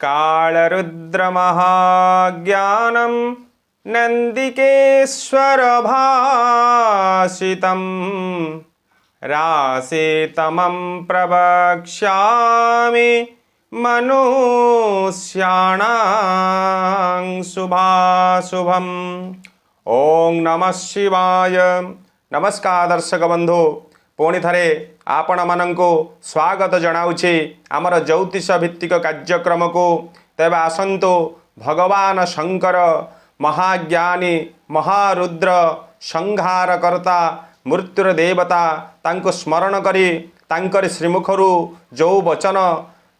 कालरुद्रमहाज्ञानं नन्दिकेश्वरभासितं राशितमं प्रवक्ष्यामि मनुष्याणां शुभाशुभम्। ओं नमः शिवाय। नमस्कार दर्शक बंधु, पुणी थे आपण मानंको स्वागत जनाऊँगी आमर ज्योतिष भित्तिक कार्यक्रम को। तेबे आसंतु भगवान शंकर महाज्ञानी महारुद्र संहारकर्ता मृत्युर देवता तांको स्मरण करी तांकर श्रीमुखरू जो वचन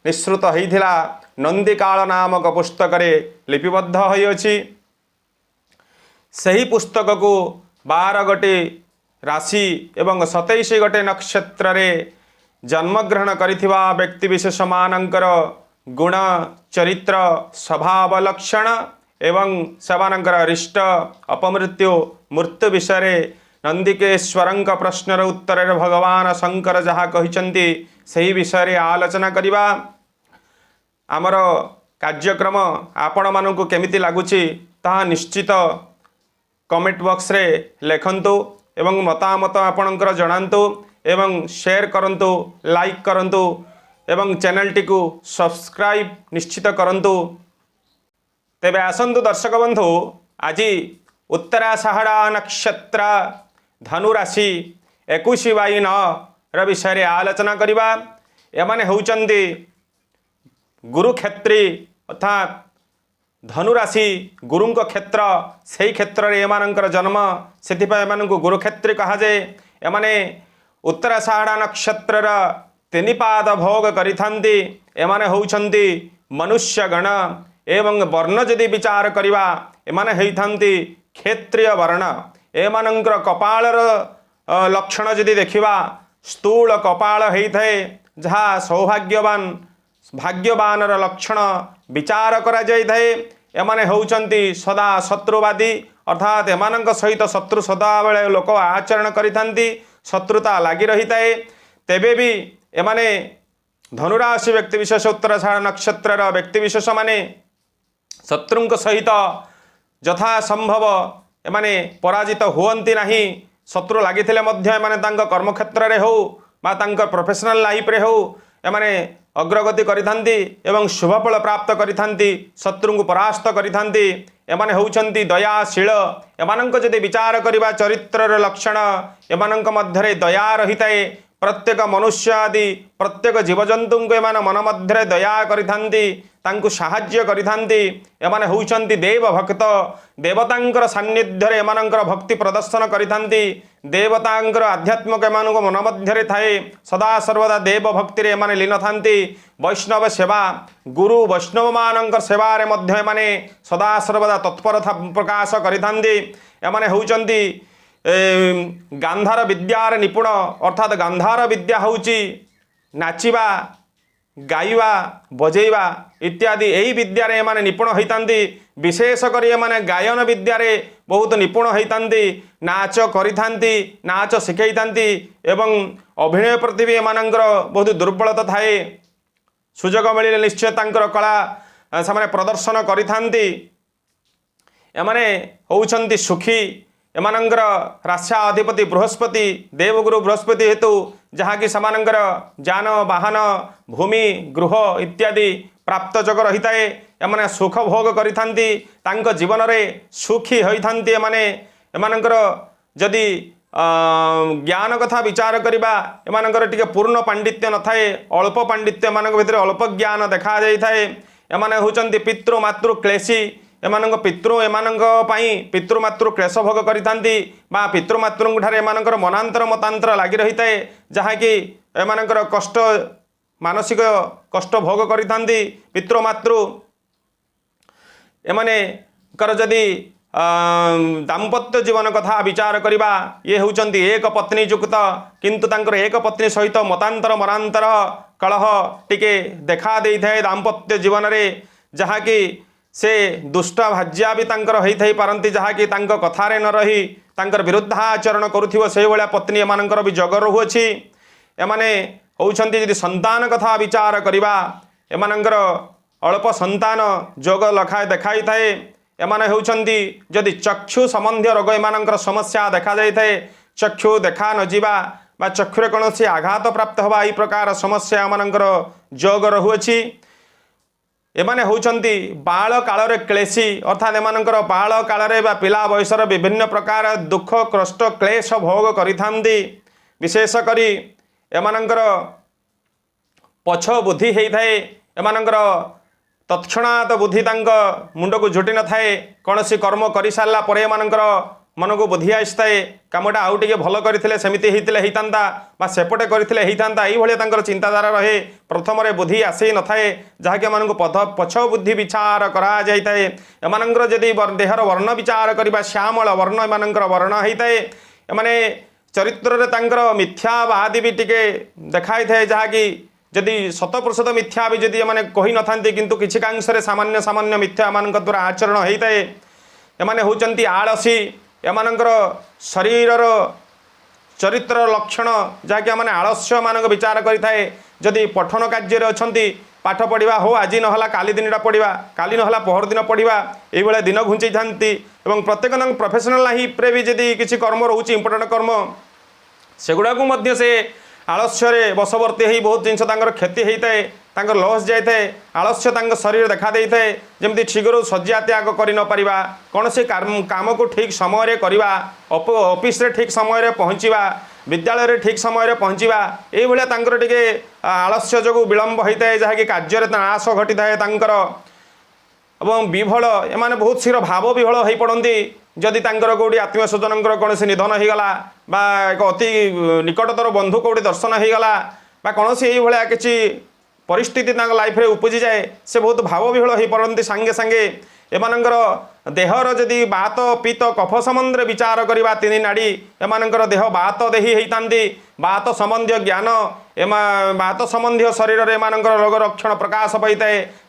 निश्रुत होइथिला नंदिकाल नामक पुस्तक रे लिपिबद्ध होइछि। सही पुस्तक को 12 गोटे राशि एवं 27 गोटे नक्षत्र रे जन्मग्रहण करिथिबा व्यक्ति विशेष मानकर गुण चरित्र स्वभाव लक्षण एवं सेमानकर अरिष्ट अपमृत्यु मृत्यु विषय नंदिकेश्वरंक प्रश्नर उत्तर भगवान शंकर जहाँ कहिचंती सही विषय आलोचना करिबा। आमर कार्यक्रम आपण मानकु केमिति लागुची ताहा निश्चित कमेंट बॉक्स रे लेखंतु एवं मतामत आपणकर जणांतु एवं शेयर करंतु लाइक करंतु एवं चैनल टी को सब्सक्राइब निश्चित करंतु। तेबे आसंतु दर्शक बंधु, आज उत्तराषाढ़ नक्षत्र धनुराशि 21/9 विषय आलोचना करिबा। एमाने होउचंदी गुरुक्षेत्री अर्थात धनुराशि गुरुंक क्षेत्र, से क्षेत्र रे एमानंकर जन्म, सेथिपा एमानंकु गुरुक्षेत्री कहा जाए। एमाने उत्तराषाढ़ नक्षत्र 3 पाद भोग करिथांती। एमाने होउछंती मनुष्यगण एवं वर्ण जदि विचार करिबा एमाने हेइथांती क्षेत्रीय वर्ण। एमानंकर कपाळर लक्षण जदि देखिबा स्थूल कपाळ हेइथाए, जहा सौभाग्यवान भाग्यवानर लक्षण विचार करा जाइथाए। एमाने होउछंती सदा शत्रुवादी अर्थात एमानंक सहित शत्रु सदा बेले लोक आचरण करिथांती, शत्रुता लागि रहिताए। तेबे भी एमाने धनुराशि व्यक्ति विशेष उत्तराषाढ़ नक्षत्र व्यक्ति विशेष माने शत्रुंक सहित यथा संभव एमाने पराजित हुअंती नाही। शत्रु लागिथिले मध्य एमाने तांक कर्मक्षेत्र रे हो बा तांक प्रोफेशनल लाइफ रे हो एमाने अग्रगति करिथांती एवं शुभफल प्राप्त करिथांती, शत्रुंकु परास्त करिथांती। एमाने होउछंती दयाशील। एमानंक जदि विचार करिबा चरित्रर लक्षण एमानंक मध्यरे दया रहिताए। प्रत्येक मनुष्य आदि प्रत्येक जीवजंतु एमान मन मध्य दया करिथांती, तांकु साहाय्य करिथांती। एमाने होउछंती देव भक्त। देवतांकर सान्निध्य एमानंकर भक्ति प्रदर्शन करिथांती। देवतांकर आध्यात्मिक एमानक मन मध्य थाए। सदा सर्वदा देव भक्ति रे एमाने लीन थांती। वैष्णव सेवा गुरु वैष्णव मानंकर सेवा रे मध्य एमाने सदा सर्वदा तत्परता प्रकाश करिथांती। एमाने होउछंती गांधार विद्यार निपुण अर्थात गांधार विद्या होउची नाचिबा गाइबा बजेइबा इत्यादि यही विद्यारे एमाने निपुण होइतांती। विशेष करी एमाने गायन विद्यारे बहुत निपुण होइतांती। नाच करिथांती, नाच शिखैतांती एवं अभिनय प्रति भी एमानंकर बहुत दुर्बलता थाए। सुजोग मिलिले निश्चय तांकर कला समाने प्रदर्शन करिथांती। एमाने होउछंती सुखी। एमानंकर राशा अधिपति बृहस्पति देवगुरु बृहस्पति हेतु जहाँकि समानंकर जान वाहन भूमि गृह इत्यादि प्राप्त जग रही थाए। एमाने सुख भोग करिथांती, तांक जीवन रे सुखी होइथांती। एमानंकर जदि ज्ञान कथा विचार करिबा एमानंकर टिके पूर्ण पांडित्य न थाए, अल्प पांडित्य एमानंक भितर अल्प ज्ञान देखा जाई थाए। एमाने होचंती पितृ मातृ क्लेशी। एमानंक पितृ एमानंक पई पितृमातृ क्लेश भोग करिथांती बा पितृमातृंक ठारे एमानंकर मनांतर मतांतर लागि रहिताए, जहाँकि एमानंकर कष्ट मानसिक कष्ट भोग करिथांती। पितृमातृ एमाने कर जदि दाम्पत्य जीवन कथा विचार करवा ये होउचंती एक पत्नी युक्त किंतु तांकर एक पत्नी सहित मतांतर मरांतर कलह टिके देखा दे थाए दाम्पत्य जीवन रे जहा कि से दुष्ट भाज्या भी तांकर होई पारंती जहा कि तांको कथारे न रही तांकर विरुद्धाचरण करुथिबो सेहि भलिया पत्नी एमानंकर भी जग रहुअछि। एमाने होउछंती यदि संतान कथा विचार करवा एमानंकर अल्प संतान जोग लखाए देखाई थाए। एमाने होउछंती यदि चक्षु संबंधी रोग एमानंकर समस्या देखा जाई थाए चक्षु देखा न जीवा बा चक्षुरे कौनसी आघात प्राप्त हवा ई प्रकार समस्या एमानंकर जोग रहुअछि। एमाने होउछंती बाल काल क्लेशी अर्थात एमानंकर बाल काल बा पिला बयसर विभिन्न प्रकार दुख कष्ट क्लेश भोग करिथांती। विशेष करी एमानंकर पछ बुद्धि होई थाए एमानंकर तत्क्षणात बुद्धि तांक मुंड को झुटी न थाए कौनसी कर्म कर सारा पर एमानंकर मन को बुद्धि आए कामटा आउ टे भल करते सेमती होता सेपटे करते होता ये चिंताधारा रहे प्रथम बुद्धि आसी न थाए जहाँकि पछ बुद्धि विचार कराए एमानंकर जदि देहर वर्ण विचार करवा श्यामल वर्ण एमानंकर वर्ण होता है एमाने चरित्र मिथ्यावादी भी टिके देखाई थाए जहाँकि जदि 100% मिथ्या भी जदि एमाने कही न थांती किंतु किछि कांशरे सामान्य सामान्य मिथ्या एमानंक द्वारा आचरण होता है। एमाने होचंती आळसी एमानंकर शरीरर चरित्र लक्षण जहाँकि एमाने आलस्य मानक विचार करिथाए। जदि पठन कार्य अछंती पाठ पढ़ा हो आज नहला काली दिनटा पढ़ा काली नहला पहर दिन पढ़ा ये दिन घुंचई थांती एवं प्रत्येक प्रोफेशनल लाइफ रे भी जदि किछि कर्म रोचे इंपोर्टेंट कर्म सेगुड़ा को मध्य से आलस्य बशवर्ती हो बहुत जिनस क्षति होता है लॉस जाए आलस्य शरीर देखा दे थाए जमी शीघ्र शज्या त्याग कर न पारिबा कौन से काम को ठीक समय करवा ऑफिस रे ठीक समय पहुँचवा विद्यालय ठीक समय पहुँचवा ये टे आलस्य जो विलंब होता है जहाँकि कार्य नाश घटी थाए एवं विभल एमाने बहुत शीघ्र भाव विभल हो पड़ती जदि कौटी आत्मीय स्वजन कौन से निधन होगला बा एक अति निकटतर बंधु कौटी दर्शन होगला बा कौन से ये किसी परिस्थिति लाइफ रे उपजी जाए से बहुत भाव विहल हो पड़ती सांगे सांगे एमानंकर देहर जदि बात पीत कफ संबंध विचार करवा तीन नाड़ी एमानंकर देह बात देही होती बात संबंधी ज्ञान बात संबंधी शरीर एमानंकर रोग रक्षण प्रकाश पाई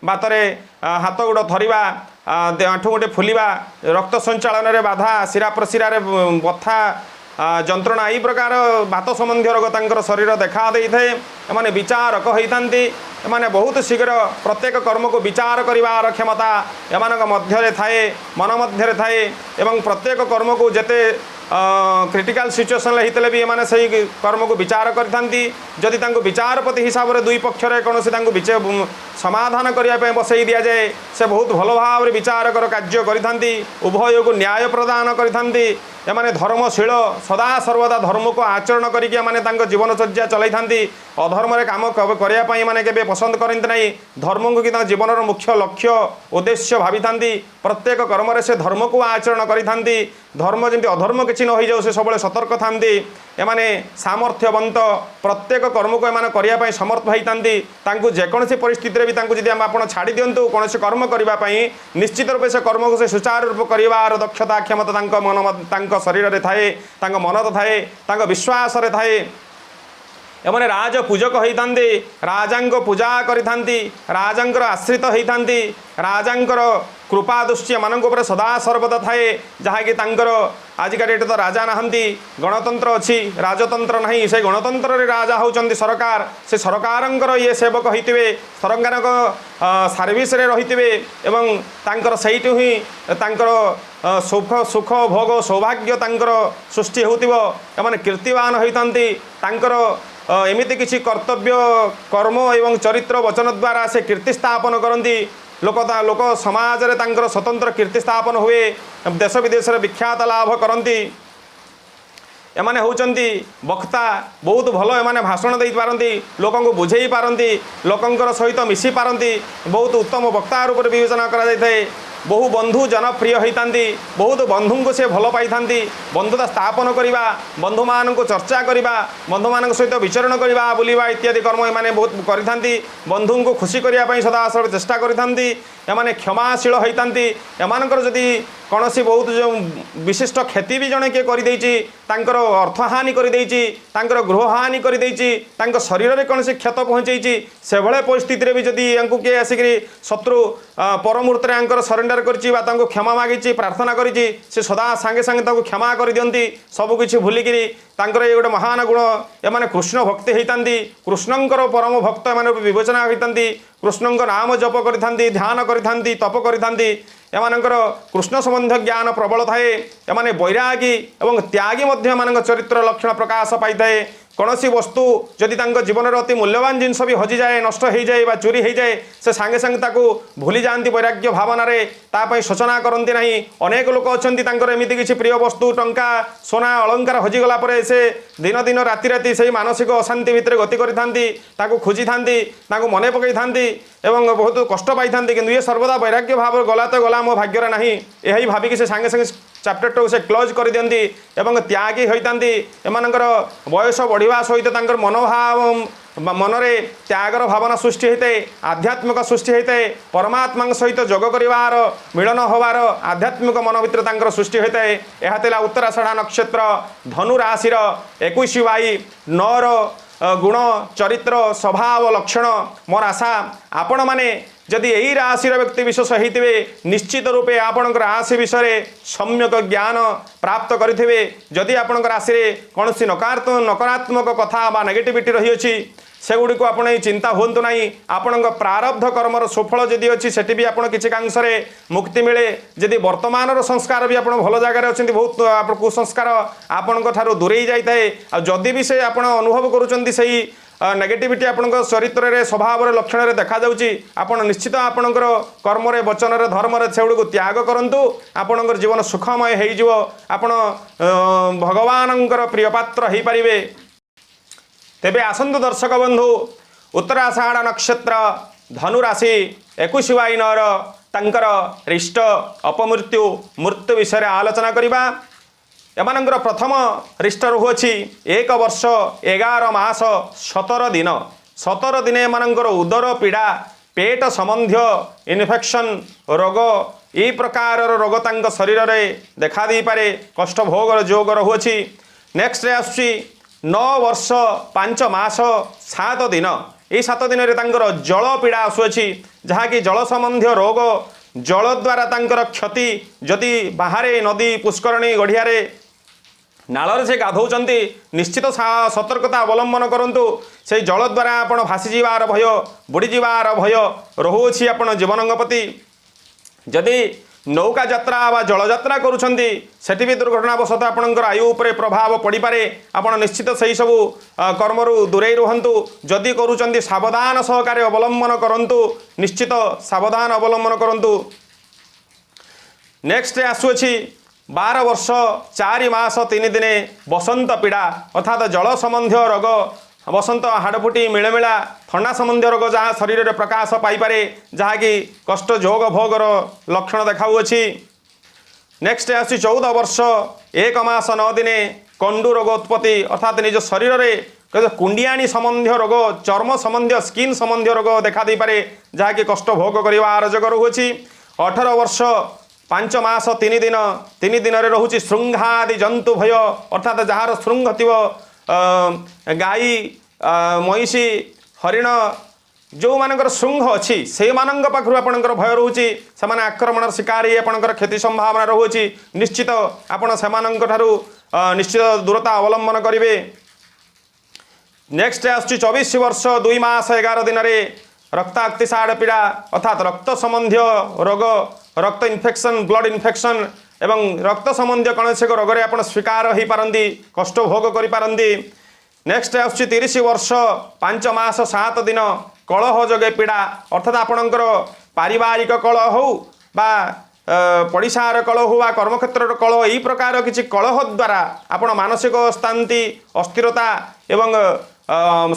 बातरे हाथ गोड़ थरिबा आंठु गोटे फुलिबा रक्त संचालन रे बाधा शिरा प्रशिरा बथा जंत्रणा यही प्रकार बात संबंधी रोग तांकर शरीर देखा दे थाए एमाने विचारक होइथांती एमाने बहुत शीघ्र प्रत्येक कर्म को विचार करिवार क्षमता एमानक मध्य थाए मन मध्य थाए एवं प्रत्येक कर्म को जेते क्रिटिकल सिचुएसन होते भी एमाने सही कर्म को विचार करथांती जदि तांको विचारपति हिसाब से दुई पक्षरे कौन से समाधान करने बसई दि जाए से बहुत भल भाव विचारकर कार्य करथांती उभय को न्याय प्रदान करथांती एमाने धर्मशील सदा सर्वदा धर्म को आचरण करके जीवनचर्या चलाई थांती अधर्म काम करने माने केबे पसंद करते नहीं धर्म को कि जीवन मुख्य लक्ष्य उद्देश्य भावी थांती प्रत्येक कर्म से धर्म को आचरण करिथांती धर्म जमी अधर्म किसी न हो जाऊ से सब सतर्क थांती एमाने सामर्थ्यवंत प्रत्येक कर्म को एमाने करने समर्थ होती जेकोसी परिस्थिति भी जब आप छाड़ी दिंतु कौन से कर्म करने निश्चित रूप से कर्म को से सुचारू रूप कर दक्षता क्षमता मन शरीर में थाए मन थाए विश्वास थाए एमाने राज पूजक होइथांती राजांको पूजा करिथांती राजांकर आश्रित होइथांती राजांकर कृपा दृष्टि एमानंक ऊपर सदा सर्वदा थाए जहाँकि आजिका डेट तो राजा नहांती गणतंत्र अच्छी राजतंत्र नहीं से गणतंत्र रे राजा होचंती सरकार से सरकारंकर ये सेवक होइतिबे सरकार सर्विस रे रहितिबे एवं तांकर सहीटु ही तांकर सुख सुख भोग सौभाग्य तांकर सृष्टि होतिबो एमाने कीर्तिवान होइथांती तांकर एमिति किछि कर्तव्य कर्म एवं चरित्र वचन द्वारा से कीर्ति स्थापन करती लोक समाज रे तांकर स्वतंत्र कीर्ति स्थापन हुए देश विदेश रे विख्यात लाभ करती एमाने होचंती वक्ता बहुत भल एमाने भाषण दे पारती लोक बुझे पारती लोकंकर सहित मिसी पारती बहुत उत्तम वक्ता रूप में विवेचना करा बहु बंधु जनप्रिय होती बहुत बंधु को से भल पाई बंधुता स्थापन करवा बंधु मान को चर्चा करवा बंधु मान सहित विचरण करवा बुलवा इत्यादि कर्म एमाने बहुत करती बंधु को खुशी करने सदा चेष्टा करती एमाने क्षमाशील होइतांती एमानकर जदि कौनसी बहुत जो विशिष्ट क्षति भी जड़े किए करदेची अर्थहानि करदेची गृहहानि करदेची शरीर में कौन क्षत पहुँचे से भाई परिस्थिति भी जदि किए आसिक शत्रु पर मुहूर्त सरेंडर कर क्षमा मागी प्रार्थना करी सदा सांगे सांगे क्षमा कर दियंती सबकिछि भूलिकी ये गोटे महान गुण एमाने कृष्ण भक्ति होता कृष्णंकर परम भक्त एमाने विवेचना होता कृष्ण नाम जप करि ध्यान करि तप करि एमानंकर कृष्ण संबंध ज्ञान प्रबल थाए एमाने बैरागी एवं त्यागी मध्य एमानंक चरित्र लक्षण प्रकाश पाई थाए कौनसी वस्तु जदि जीवन में अति मूल्यवान जिनस भी हजि जाए नष्ट हो जाए चोरी हो जाए से सांगे सांगे ताकू भूली जाती वैराग्य भावनार तापाई शोचना करती ना अनेक लोक अच्छा एमती किसी प्रिय वस्तु टंका सोना अलंकार हजिगला से दिन दिन राति राति से मानसिक अशांति भितर गति करि खोजी था मन पकई था बहुत कष्ट पाई था कि ये सर्वदा वैराग्य भाव गला तो गला मो भाग्यर ना यही भाविकी से सांगे सांगे चैप्टर टू से क्लोज कर दियंती एवं त्यागी होता एमानंकर बयस बढ़िया सहित मनोभाव मनरे त्यागर भावना सृष्टि होता है आध्यात्मिक सृष्टि होता है परमात्मा सहित जोग करिवार मिलन होवार आध्यात्मिक मन भीतर सृष्टि होता है यह थिला उत्तराषाढ़ा नक्षत्र धनु राशि 21 बाई 9 गुण चरित्र स्वभाव लक्षण मोर आशा आपण माने जदि यही राशि व्यक्ति विशेष होते निश्चित रूपे आपण राशि विषय सम्यक ज्ञान प्राप्त करेंगे जदि आपण राशि कौन सी नकारात्मक कथा बा नेगेटिविटी रही अच्छी से गुड़ी आप चिंता हूँ ना आपण प्रारब्ध कर्मर सुफल जदि अच्छी से भी आप किसी कांशे मुक्ति मिले जदि वर्तमान संस्कार भी आप भल जगार अच्छा बहुत कुसंस्कार आपण दूरे जाए जदि भी से आप अनुभव करुँच नेगेटिविटी आपण चरित्र स्वभाव लक्षण देखा आपण निश्चित आपणकर कर्म वचन धर्म से गुड़ त्याग करूँ आपणकर जीवन सुखमय हो आपण भगवान प्रिय पात्र हो पारे तेबे आसंतु दर्शक बंधु उत्तराषाढ़ नक्षत्र धनु राशि 21 बाई 9 तांकर रिष्ट अपमृत्यु मृत्यु विषय आलोचना करिबा एमानंकर प्रथम रिष्ट रहुअछि 1 वर्ष 11 मास 17 दिन एमानंकर उदर पीड़ा पेट संबंधी इन्फेक्शन रोग ये प्रकार रोग तांक शरीर में देखा दी पारे कष्ट भोग जोग रहुअछि नेक्स्ट आसुछि 9 वर्ष 5 मास 7 दिन ये 7 दिन में जल पीड़ा आसुअछि जहाँकि जल संबंधी रोग जल द्वारा तांकर क्षति जदि बाहरे नदी पुष्करणी गढ़ियारे नालर से गाधौचंती निश्चित सतर्कता अवलंबन करंतु से जल द्वारा आपण भासी जीवार भय बुड़ी जीवार भय रहुछि आपण जीवन प्रति जदि नौका यात्रा व जल यात्रा करुछंती सेठी भी दुर्घटनावशत आपणकर आयु उपरे प्रभाव पड़ी पारे आपण निश्चित सही सबु कर्मरु दूरे रुहंतु जदि करुछंती सावधान सहकारे अवलंबन करंतु निश्चित सावधान अवलंबन करंतु नेक्स्ट आसुछि 12 वर्ष 4 मास 3 दिने बसंत पीड़ा अर्थात जल संबंधी रोग बसंत हाड़फुटी मिलमिला ठंडा संबंधी रोग जहाँ शरीर में प्रकाश पाइपे जहाँकि कष्ट जोग भोगर लक्षण देखाऊँगी नेक्स्ट आस 14 वर्ष 1 मास 9 दिने कंडु रोग उत्पत्ति अर्थात निज शरीर में कुंडियाणी संबंधी रोग चर्म संबंधी स्किन संबंधी रोग देखा दे पारे जहाँकि कष्ट भोग करवा आरोजक रहुछि 18 वर्ष 5 मास 3 दिन रोचे श्रृंगादि जंतु भय अर्थात जार श्रृंग थी गाई महिषी हरिण जो मानकर श्रृंग अच्छी से पाखु आपंकर भय रोचे से आक्रमण शिकार आपंकर क्षति संभावना रोचे निश्चित आपण से निश्चित दूरता अवलंबन करेंगे नेक्स्ट आस 24 वर्ष 2 मास 11 दिन रक्ताक्तिसाड़ पीड़ा अर्थात रक्त संबंधी रोग रक्त इन्फेक्शन ब्लड इन्फेक्शन एवं रक्त संबंधी कौन से रोग आप स्वीकार हो पारती कष्ट भोग करी नेक्स्ट आस 30 वर्ष 5 मास 7 दिन कलह जोगे पीड़ा अर्थात आपणकर पारिवारिक कलह हो बा पड़िशार कलह हो कर्मक्षेत्र कलह यही प्रकार किसी कलह द्वारा आपण मानसिक शांति अस्थिरता एवं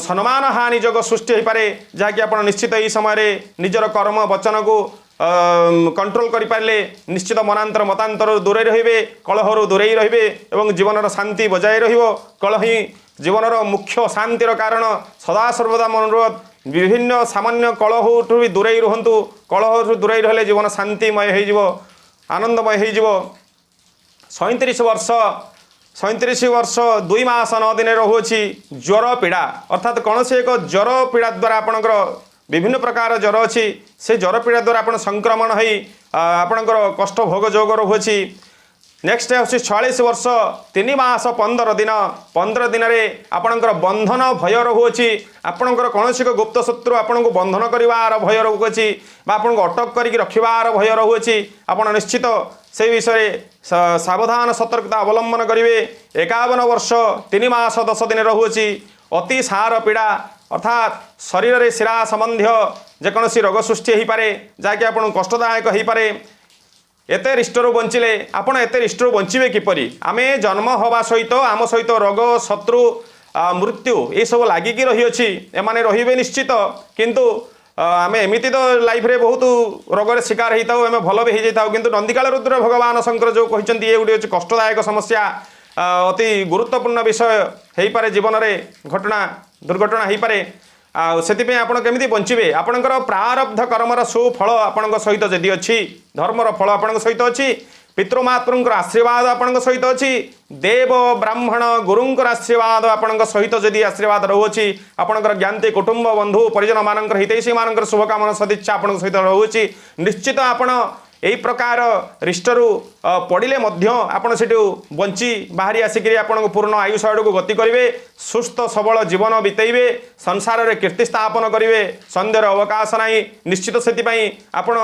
सम्मान हानि जोग सृष्टि हो पारे जहाँकि आप निश्चित यही समय निजर कर्म वचन को कंट्रोल करें निश्चित मनांतर मतांतर दूरे रे कलह दूरे रे जीवन शांति बजाय रही कलह ही जीवन मुख्य शांतिर कारण सदा सर्वदा मनोरथ विभिन्न सामान्य कलह भी दूरे रुहतु कलह दूरे रही जीवन शांतिमय हो आनंदमय हो 37 वर्ष 2 मास 9 दिन रोचे ज्वर पीड़ा अर्थात कौन से एक ज्वर पीड़ा द्वारा आपणकर विभिन्न प्रकार ज्वर अच्छी से ज्वर पीड़ा द्वारा आप संक्रमण हो आपणकर कष्ट भोग जोग रोचे नेक्स्ट हूँ 46 वर्ष 3 मास 15 दिन 15 दिन में आपणकर बंधन भय रोचे आपणकर कौन से गुप्त शत्रु आपन को बंधन करार भय रोचे आपन को अटक करके रखार भय रोचे आप निश्चित से विषय सावधान सतर्कता अवलंबन करेंगे 51 वर्ष 3 मास 10 दिन रोचे अति सार पीड़ा अर्थात शरीर में शिरा संबंधी जेकोसी रोग सृष्टि हो पाए जहाँकि आपको कष्टदायक हो पाए एते रिष्टरू बंचिले आपण एते रिष्टरू बंचिबे किपरि आमे जन्म हवा सहित आम सहित रोग शत्रु मृत्यु ये सब लागिकी रही अछि एमाने रहिबे निश्चित किंतु आमे एमिति तो लाइफ रे बहुत रोग रे शिकार होता आम भल भी हो जाता किंतु नंदिकाल रुद्र भगवान शंकर जो कहते ये गोटे कष्टदायक समस्या अति गुरुत्वपूर्ण विषय हो पारे जीवन में घटना दुर्घटना हो पारे से आपण केमी बंचे आपणकर प्रारब्ध कर्मर सुफल आपण सहित जदि अच्छी धर्मर फल आपण सहित अच्छी पितृमातृंकर आशीर्वाद आपण सहित अच्छी देव ब्राह्मण गुरुंकर आशीर्वाद आपण सहित जदि आशीर्वाद रोचे आपणकर ज्ञाति कुटुंब बंधु परिजन मानकर हितैषी मानकर शुभकामना सदिच्छा आपण सहित रोचे निश्चित आपण यही प्रकार रिष्टरू पड़े आपड़ से बंची बाहरी आसिक आपन पूर्ण आयुष आड़ को गति करेंगे सुस्थ सबल जीवन बितेबे संसार में कीर्ति स्थापन करेंगे सन्देह अवकाश ना निश्चित से आपण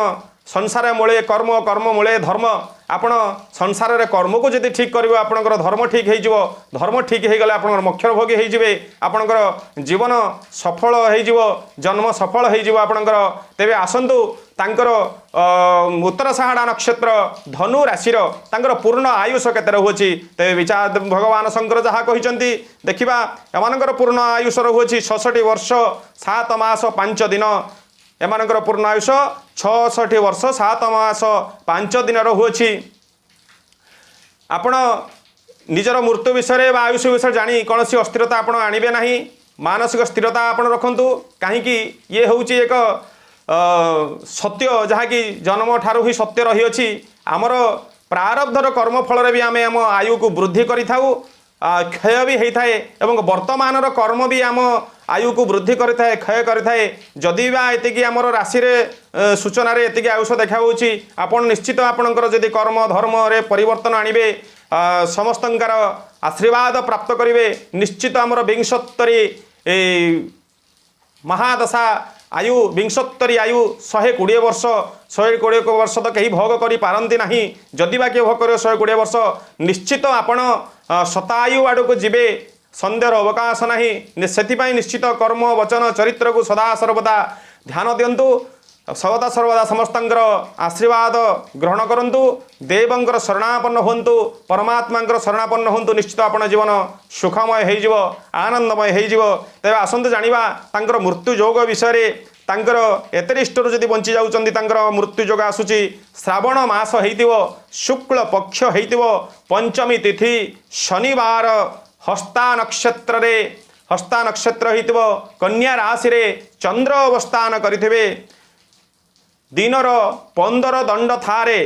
संसार मूले कर्म कर्म मूले धर्म आपण संसार में कर्म को जब ठीक कर आपणकर धर्म ठीक हो धर्म ठीक हो गले आपणकर मोक्ष भोगी होइजिबे आपणकर जीवन सफल हो जन्म सफल हो आपणकर तेबे आसंतु तांकर उत्तरसाहाड़ा नक्षत्र धनु राशि तांकर पूर्ण आयुष केते रहुछि तेबे विचार भगवान शंकर जहाँ कहते देखा एमानकर पूर्ण आयुष रहुछि 66 वर्ष 7 मास 5 दिन एमानकर पूर्ण आयुष 66 वर्ष 7 मास 5 दिन रहुछि आपण निजर मृत्यु विषय आयुष विषय जानी कौन सी अस्थिरता आपण आणबे नाही मानसिक स्थिरता आपण रखंतु कहीं ये हूँ एक सत्य जहाँकि जन्म ठारू ही सत्य रही अछि आमर प्रारब्धर कर्म फल भी आम आम आयु को वृद्धि करिथाउ क्षय भी होता है एवं वर्तमान कर्म भी आम आयु को वृद्धि करें क्षय करें जदि बा एतिकी आमर राशि सूचन एतिकी आयुष देखा आपन निश्चित आपणकर जदि कर्म धर्म रे परिवर्तन आणबे समस्तंकर आशीर्वाद प्राप्त करेंगे निश्चित आमर 72 महादशा आयु 72 आयु 120 वर्ष 120 वर्ष तो कहीं भोग करि पारंती नाही जदि बा के भोग कर 120 वर्ष निश्चित आपण शतायु आड़ को जीवे सन्देह अवकाश नहीं से निश्चित कर्म वचन चरित्र को सदा सर्वदा ध्यान दिंतु सदा सर्वदा समस्तंकर आशीर्वाद ग्रहण करंतु देवंकर शरणापन्न होंतु परमात्मांकर शरणापन्न होंतु निश्चित आपण जीवन सुखमय हो आनंदमय हो तेज आसतु जानिबा तांकर मृत्यु योग विषय तांकर एतरिष्टरू जदि बंची जाउचंदी तांकर मृत्यु योग आसुची श्रावण मास हेइतिबो शुक्ल पक्ष हेइतिबो पंचमी तिथि शनिवार हस्ता नक्षत्र हेइतिबो कन्या राशि रे चंद्र अवस्थान करिथिबे दिनर 15 दंड थारे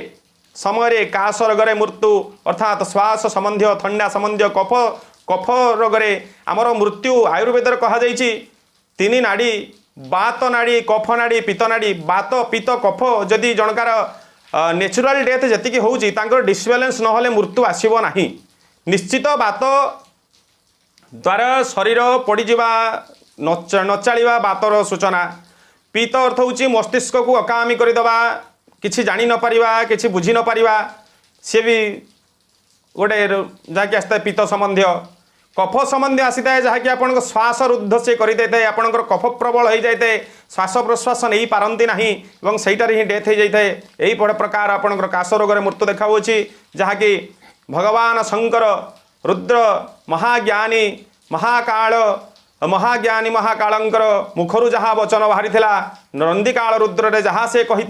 समय काश रोगरे मृत्यु अर्थात श्वास संबंधी थंडा संबंधी कफ रोगरे आमर मृत्यु आयुर्वेद कहा जाइछि 3 नाड़ी बात नाड़ी कफ नाड़ी पित्त नाड़ी बात पित्त कफ जदि जनकार नेचुरल डेथ जी होउछि तांकर डिसबैलेंस नहले मृत्यु आसीबो नाही निश्चित बात द्वारा शरीर पड़ीजा नचाड़ा बातर सूचना पीत अर्थ हूँ मस्तिष्क को अकामी करदेवा किसी जानी न पारिबा किसी बुझी न पारिबा सी भी गोटे जहाँकि आसता है पीत संबंधी कफ संबंधी आसी था जहाँकि आप श्वास रुद्ध से करदे आपंकर कफ प्रबल हो जाए श्वास प्रश्वास नहीं पारती ना सहीटार ही डेथ हो जाए यही प्रकार आपंकर काश रोग मृत्यु देखा जहाँकि भगवान शंकर रुद्र महाज्ञानी महाकालंकर मुखरु जहाँ वचन बाहरी नंदिकाल रुद्र जहाँ से कही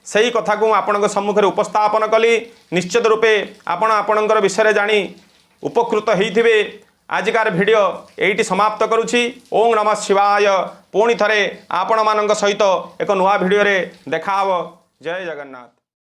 से ही कथा को आपण सम्मुखें उपस्थापन कली निश्चित रूपे आपणकर विषय जानी उपकृत होइथिबे आजिकार भिडियो एइटी समाप्त करुछि। ओम नमः शिवाय। पुणी थरे आपण मानक सहित एक नुआ भिडियो रे देखा हबो। जय जगन्नाथ।